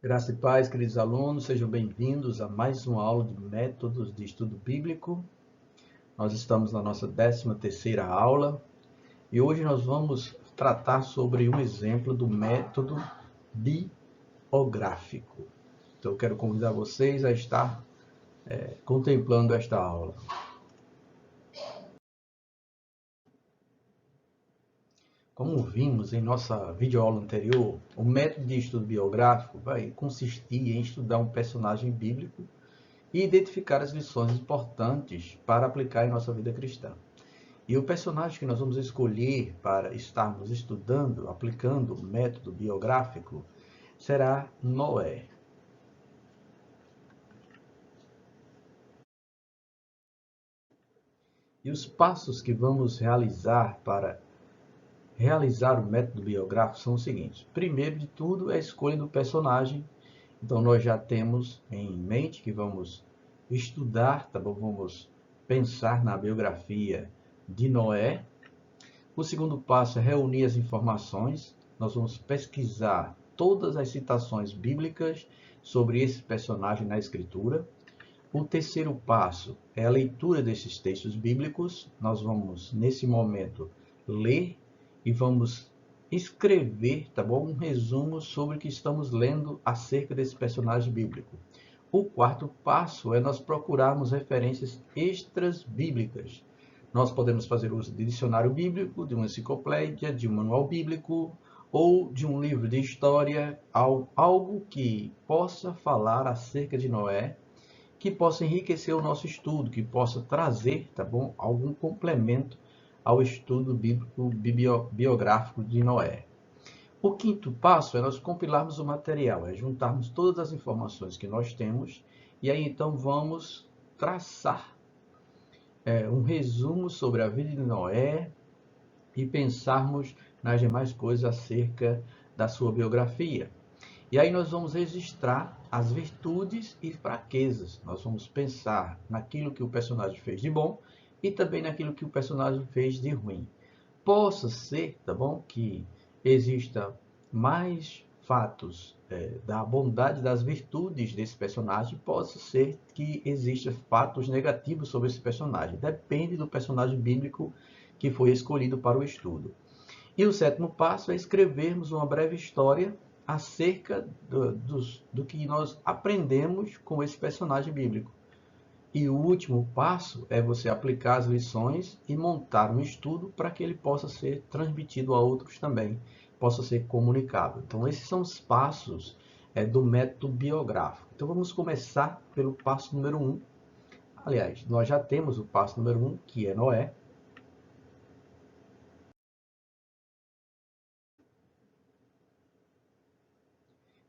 Graça e paz, queridos alunos, sejam bem-vindos a mais uma aula de métodos de estudo bíblico. Nós estamos na nossa 13ª aula e hoje nós vamos tratar sobre um exemplo do método biográfico. Então eu quero convidar vocês a estar contemplando esta aula. Como vimos em nossa videoaula anterior, o método de estudo biográfico vai consistir em estudar um personagem bíblico e identificar as lições importantes para aplicar em nossa vida cristã. E o personagem que nós vamos escolher para estarmos estudando, aplicando o método biográfico, será Noé. E os passos que vamos realizar para realizar o método biográfico são os seguintes. Primeiro de tudo é a escolha do personagem. Então nós já temos em mente que vamos estudar, tá bom? Vamos pensar na biografia de Noé. O segundo passo é reunir as informações. Nós vamos pesquisar todas as citações bíblicas sobre esse personagem na Escritura. O terceiro passo é a leitura desses textos bíblicos. Nós vamos, nesse momento, ler e vamos escrever, tá bom? Um resumo sobre o que estamos lendo acerca desse personagem bíblico. O quarto passo é nós procurarmos referências extras bíblicas. Nós podemos fazer uso de dicionário bíblico, de uma enciclopédia, de um manual bíblico ou de um livro de história, algo que possa falar acerca de Noé, que possa enriquecer o nosso estudo, que possa trazer, tá bom, algum complemento ao estudo bíblico biográfico de Noé. O quinto passo é nós compilarmos o material, é juntarmos todas as informações que nós temos e aí então vamos traçar um resumo sobre a vida de Noé e pensarmos nas demais coisas acerca da sua biografia. E aí nós vamos registrar as virtudes e fraquezas. Nós vamos pensar naquilo que o personagem fez de bom e também naquilo que o personagem fez de ruim. Possa ser, tá bom, que exista mais fatos da bondade, das virtudes desse personagem, possa ser que exista fatos negativos sobre esse personagem. Depende do personagem bíblico que foi escolhido para o estudo. E o sétimo passo é escrevermos uma breve história acerca do que nós aprendemos com esse personagem bíblico. E o último passo é você aplicar as lições e montar um estudo para que ele possa ser transmitido a outros também, possa ser comunicado. Então, esses são os passos do método biográfico. Então, vamos começar pelo passo número 1. Aliás, nós já temos o passo número 1, que é Noé.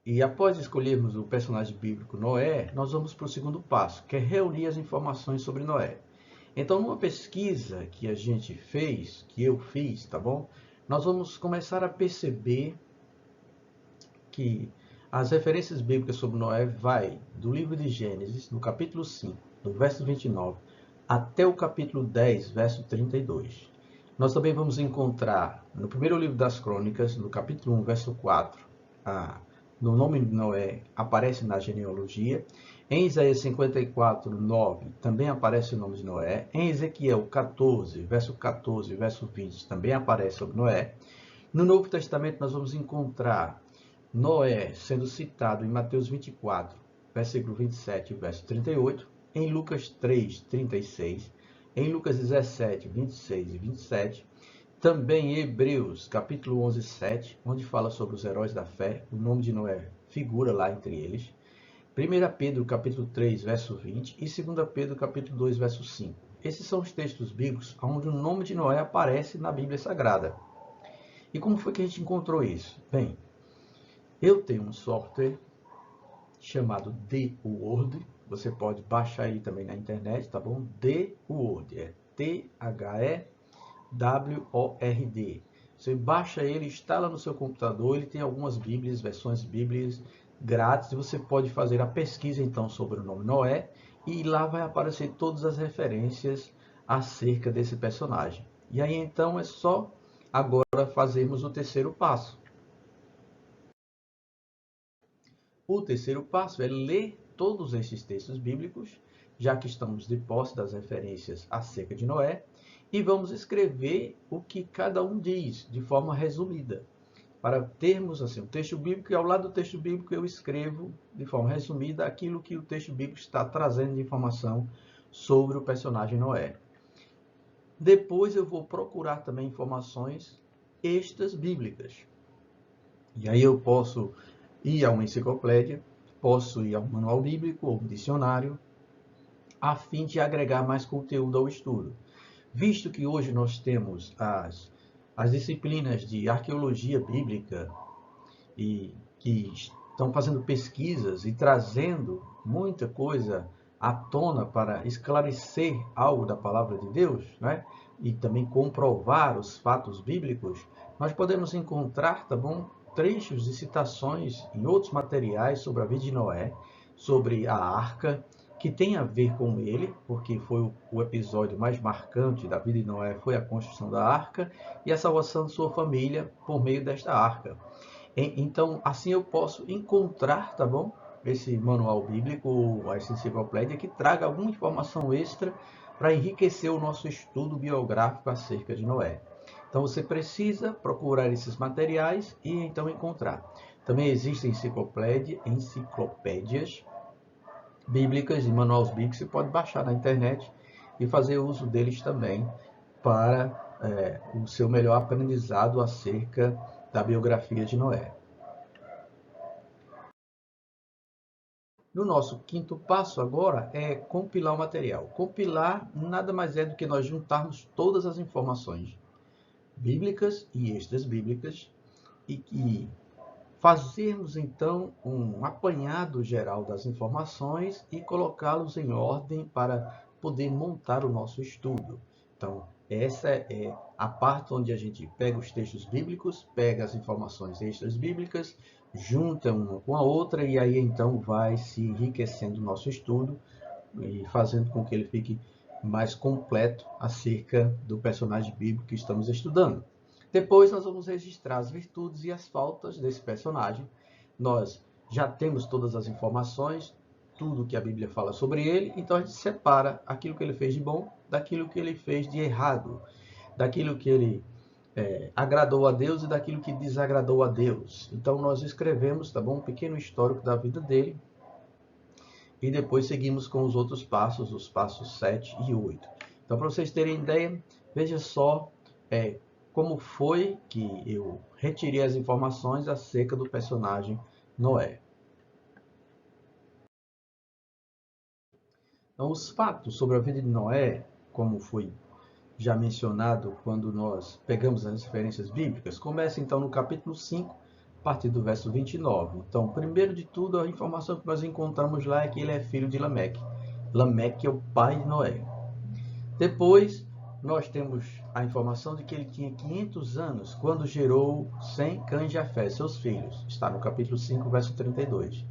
E após escolhermos o personagem bíblico Noé, nós vamos para o segundo passo, que é reunir as informações sobre Noé. Então, numa pesquisa que a gente fez, que eu fiz, tá bom? Nós vamos começar a perceber que as referências bíblicas sobre Noé vai do livro de Gênesis, no capítulo 5, do verso 29, até o capítulo 10, verso 32. Nós também vamos encontrar no primeiro livro das Crônicas, no capítulo 1, verso 4, no nome de Noé aparece na genealogia. Em Isaías 54, 9, também aparece o nome de Noé. Em Ezequiel 14, verso 14 e verso 20, também aparece sobre Noé. No Novo Testamento, nós vamos encontrar Noé sendo citado em Mateus 24, versículo 27 e verso 38. Em Lucas 3, 36. Em Lucas 17, 26 e 27. Também em Hebreus, capítulo 11, 7, onde fala sobre os heróis da fé, o nome de Noé figura lá entre eles. 1 Pedro, capítulo 3, verso 20, e 2 Pedro, capítulo 2, verso 5. Esses são os textos bíblicos onde o nome de Noé aparece na Bíblia Sagrada. E como foi que a gente encontrou isso? Bem, eu tenho um software chamado The Word, você pode baixar ele também na internet, tá bom? The Word, é THE WORD. Você baixa ele, instala no seu computador, ele tem algumas bíblias, versões bíblicas grátis, e você pode fazer a pesquisa então sobre o nome Noé, e lá vai aparecer todas as referências acerca desse personagem. E aí então é só agora fazermos o terceiro passo. O terceiro passo é ler todos esses textos bíblicos, já que estamos de posse das referências acerca de Noé, e vamos escrever o que cada um diz, de forma resumida, para termos assim um texto bíblico, e ao lado do texto bíblico eu escrevo, de forma resumida, aquilo que o texto bíblico está trazendo de informação sobre o personagem Noé. Depois eu vou procurar também informações extras bíblicas. E aí eu posso ir a uma enciclopédia, posso ir a um manual bíblico ou um dicionário, a fim de agregar mais conteúdo ao estudo. Visto que hoje nós temos as disciplinas de arqueologia bíblica e que estão fazendo pesquisas e trazendo muita coisa à tona para esclarecer algo da palavra de Deus, né? E também comprovar os fatos bíblicos, nós podemos encontrar, tá bom, trechos e citações em outros materiais sobre a vida de Noé, sobre a arca, que tem a ver com ele, porque foi o episódio mais marcante da vida de Noé, foi a construção da arca e a salvação de sua família por meio desta arca. Então, assim eu posso encontrar, tá bom? Esse manual bíblico ou essa enciclopédia que traga alguma informação extra para enriquecer o nosso estudo biográfico acerca de Noé. Então, você precisa procurar esses materiais e então encontrar. Também existem enciclopédias bíblicas e manuais bíblicos que você pode baixar na internet e fazer uso deles também para o seu melhor aprendizado acerca da biografia de Noé. No nosso quinto passo agora é compilar o material. Compilar nada mais é do que nós juntarmos todas as informações bíblicas e extras bíblicas e fazermos então um apanhado geral das informações e colocá-los em ordem para poder montar o nosso estudo. Então, essa é a parte onde a gente pega os textos bíblicos, pega as informações extras bíblicas, junta uma com a outra e aí então vai se enriquecendo o nosso estudo e fazendo com que ele fique mais completo acerca do personagem bíblico que estamos estudando. Depois nós vamos registrar as virtudes e as faltas desse personagem. Nós já temos todas as informações, tudo que a Bíblia fala sobre ele, então a gente separa aquilo que ele fez de bom daquilo que ele fez de errado, daquilo que ele agradou a Deus e daquilo que desagradou a Deus. Então nós escrevemos, tá bom, um pequeno histórico da vida dele e depois seguimos com os outros passos, os passos 7 e 8. Então, para vocês terem ideia, veja só como foi que eu retirei as informações acerca do personagem Noé. Então, os fatos sobre a vida de Noé, como foi já mencionado quando nós pegamos as referências bíblicas, começa então no capítulo 5, a partir do verso 29. Então, primeiro de tudo, a informação que nós encontramos lá é que ele é filho de Lameque. Lameque é o pai de Noé. Depois, nós temos a informação de que ele tinha 500 anos quando gerou Sem, Cã e Jafé, seus filhos. Está no capítulo 5, verso 32.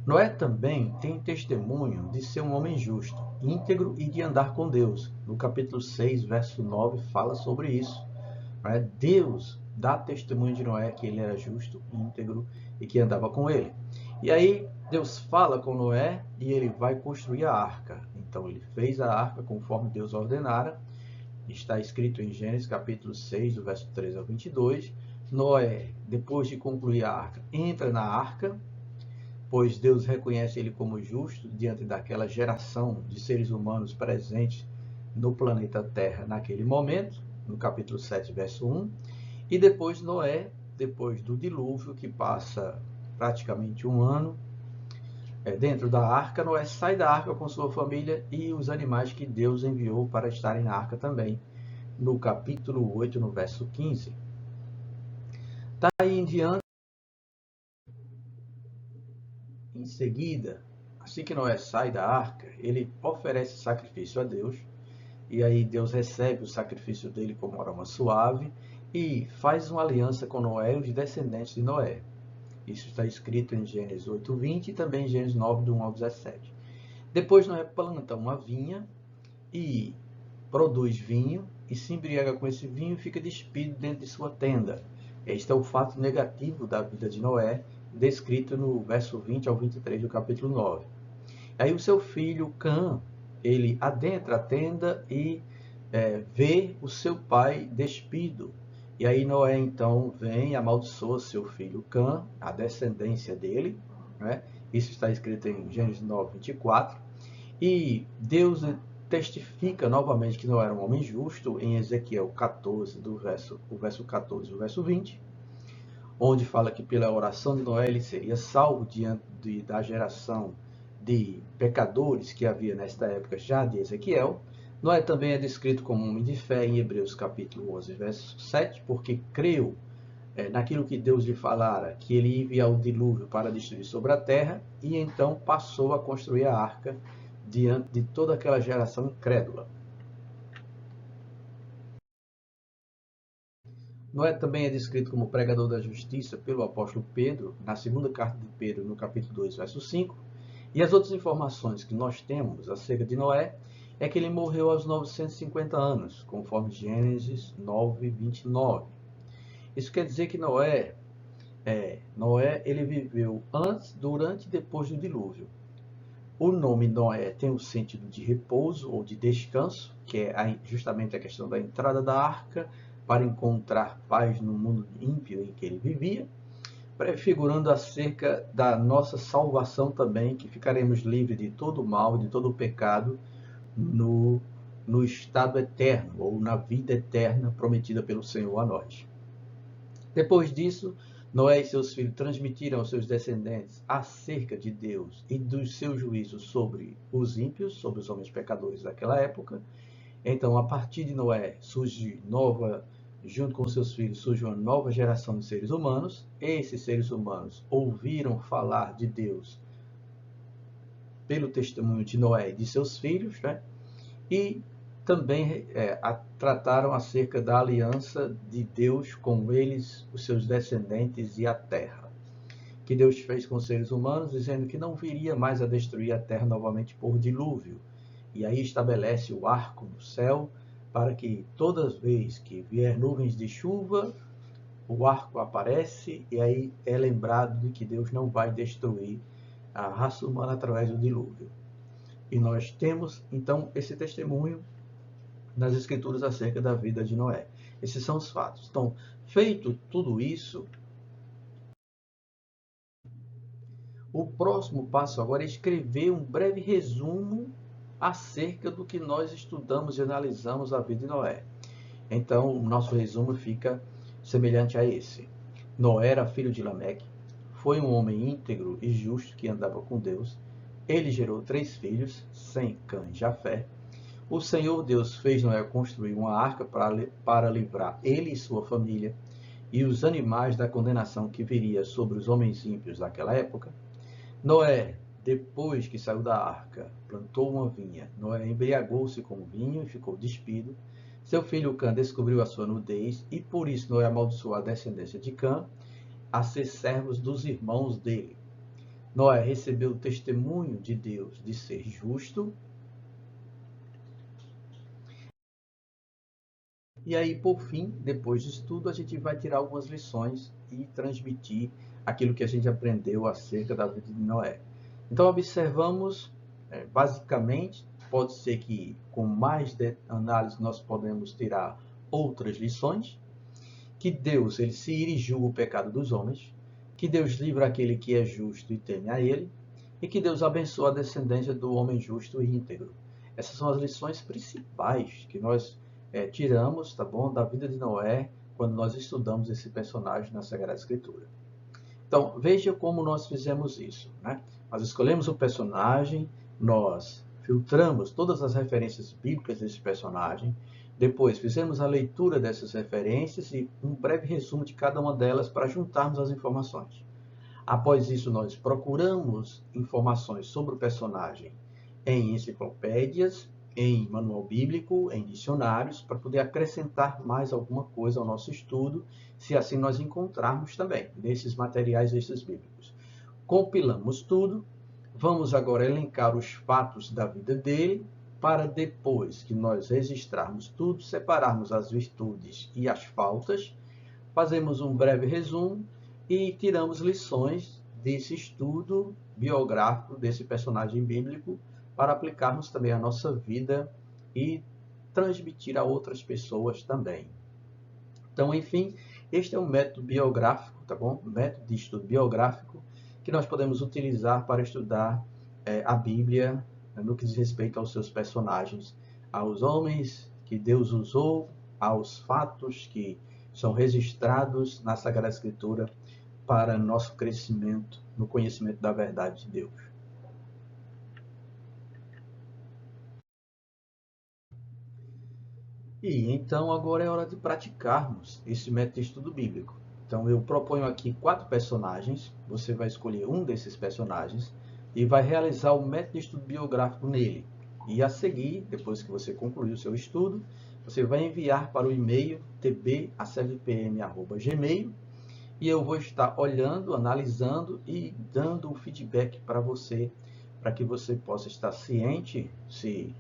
Noé também tem testemunho de ser um homem justo, íntegro e de andar com Deus. No capítulo 6, verso 9, fala sobre isso. Deus dá testemunho de Noé que ele era justo, íntegro e que andava com ele. E aí Deus fala com Noé e ele vai construir a arca. Então ele fez a arca conforme Deus ordenara. Está escrito em Gênesis capítulo 6, do verso 13 ao 22. Noé, depois de concluir a arca, entra na arca, pois Deus reconhece ele como justo diante daquela geração de seres humanos presentes no planeta Terra naquele momento, no capítulo 7, verso 1. E depois Noé, depois do dilúvio, que passa praticamente um ano dentro da arca, Noé sai da arca com sua família e os animais que Deus enviou para estarem na arca também, no capítulo 8, no verso 15. Daí em diante, em seguida, assim que Noé sai da arca, ele oferece sacrifício a Deus, e aí Deus recebe o sacrifício dele como aroma suave e faz uma aliança com Noé e os descendentes de Noé. Isso está escrito em Gênesis 8:20 e também em Gênesis 9, do 1 ao 17. Depois Noé planta uma vinha e produz vinho e se embriaga com esse vinho e fica despido dentro de sua tenda. Este é o fato negativo da vida de Noé descrito no verso 20 ao 23 do capítulo 9. Aí o seu filho Cã, ele adentra a tenda e vê o seu pai despido. E aí Noé então vem e amaldiçoa seu filho Cã, a descendência dele, né? Isso está escrito em Gênesis 9, 24. E Deus testifica novamente que Noé era um homem justo em Ezequiel 14, o verso 14 e o verso 20, onde fala que pela oração de Noé ele seria salvo diante da geração de pecadores que havia nesta época já de Ezequiel. Noé também é descrito como um homem de fé em Hebreus capítulo 11, verso 7, porque creu naquilo que Deus lhe falara, que ele ia enviar o dilúvio para destruir sobre a terra, e então passou a construir a arca diante de toda aquela geração incrédula. Noé também é descrito como pregador da justiça pelo apóstolo Pedro, na segunda carta de Pedro, no capítulo 2, verso 5. E as outras informações que nós temos acerca de Noé é que ele morreu aos 950 anos, conforme Gênesis 9, 29. Isso quer dizer que Noé ele viveu antes, durante e depois do dilúvio. O nome Noé tem o sentido de repouso ou de descanso, que é justamente a questão da entrada da arca para encontrar paz no mundo ímpio em que ele vivia, prefigurando acerca da nossa salvação também, que ficaremos livres de todo o mal, de todo o pecado, no estado eterno, ou na vida eterna prometida pelo Senhor a nós. Depois disso, Noé e seus filhos transmitiram aos seus descendentes acerca de Deus e dos seus juízos sobre os ímpios, sobre os homens pecadores daquela época. Então, a partir de Noé, junto com seus filhos, surge uma nova geração de seres humanos. Esses seres humanos ouviram falar de Deus pelo testemunho de Noé e de seus filhos, né? E também trataram acerca da aliança de Deus com eles, os seus descendentes e a terra, que Deus fez com os seres humanos, dizendo que não viria mais a destruir a terra novamente por dilúvio. E aí estabelece o arco no céu, para que todas as vezes que vier nuvens de chuva, o arco aparece, e aí é lembrado de que Deus não vai destruir a raça humana através do dilúvio. E nós temos, então, esse testemunho nas Escrituras acerca da vida de Noé. Esses são os fatos. Então, feito tudo isso, o próximo passo agora é escrever um breve resumo acerca do que nós estudamos e analisamos a vida de Noé. Então, o nosso resumo fica semelhante a esse. Noé era filho de Lameque, foi um homem íntegro e justo que andava com Deus. Ele gerou 3 filhos, Sem, Cã e Jafé. O Senhor Deus fez Noé construir uma arca para livrar ele e sua família e os animais da condenação que viria sobre os homens ímpios daquela época. Noé, depois que saiu da arca, plantou uma vinha. Noé embriagou-se com o vinho e ficou despido. Seu filho Cã descobriu a sua nudez e por isso Noé amaldiçoou a descendência de Cã a ser servos dos irmãos dele. Noé recebeu o testemunho de Deus de ser justo. E aí, por fim, depois disso tudo, a gente vai tirar algumas lições e transmitir aquilo que a gente aprendeu acerca da vida de Noé. Então, observamos, basicamente, pode ser que com mais análise nós podemos tirar outras lições, que Deus ele se ira e julga o pecado dos homens, que Deus livra aquele que é justo e teme a ele, e que Deus abençoa a descendência do homem justo e íntegro. Essas são as lições principais que nós tiramos, tá bom, da vida de Noé, quando nós estudamos esse personagem na Sagrada Escritura. Então, veja como nós fizemos isso, né? Nós escolhemos o personagem, nós filtramos todas as referências bíblicas desse personagem, depois fizemos a leitura dessas referências e um breve resumo de cada uma delas para juntarmos as informações. Após isso, nós procuramos informações sobre o personagem em enciclopédias, em manual bíblico, em dicionários, para poder acrescentar mais alguma coisa ao nosso estudo, se assim nós encontrarmos também nesses materiais desses bíblicos. Compilamos tudo, vamos agora elencar os fatos da vida dele, para depois que nós registrarmos tudo, separarmos as virtudes e as faltas, fazemos um breve resumo e tiramos lições desse estudo biográfico desse personagem bíblico para aplicarmos também à nossa vida e transmitir a outras pessoas também. Então, enfim, este é um método biográfico, tá bom? Método de estudo biográfico que nós podemos utilizar para estudar a Bíblia, no que diz respeito aos seus personagens, aos homens que Deus usou, aos fatos que são registrados na Sagrada Escritura para nosso crescimento no conhecimento da verdade de Deus. E então agora é hora de praticarmos esse método de estudo bíblico. Então eu proponho aqui 4 personagens, você vai escolher um desses personagens e vai realizar o método de estudo biográfico nele. E a seguir, depois que você concluir o seu estudo, você vai enviar para o e-mail tbaclpm@gmail e eu vou estar olhando, analisando e dando o feedback para você, para que você possa estar ciente se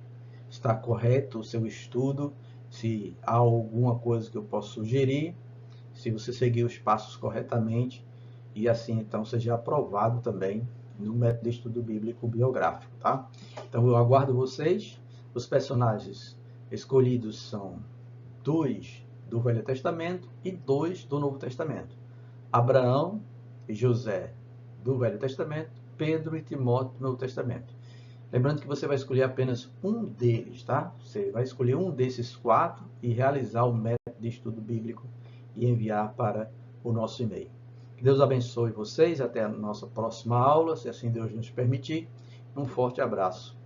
está correto o seu estudo, se há alguma coisa que eu possa sugerir, se você seguir os passos corretamente e assim então seja aprovado também no método de estudo bíblico biográfico, tá? Então eu aguardo vocês. Os personagens escolhidos são 2 do Velho Testamento e 2 do Novo Testamento. Abraão e José do Velho Testamento, Pedro e Timóteo do Novo Testamento. Lembrando que você vai escolher apenas um deles, tá? Você vai escolher um desses 4 e realizar o método de estudo bíblico e enviar para o nosso e-mail. Que Deus abençoe vocês. Até a nossa próxima aula, se assim Deus nos permitir. Um forte abraço.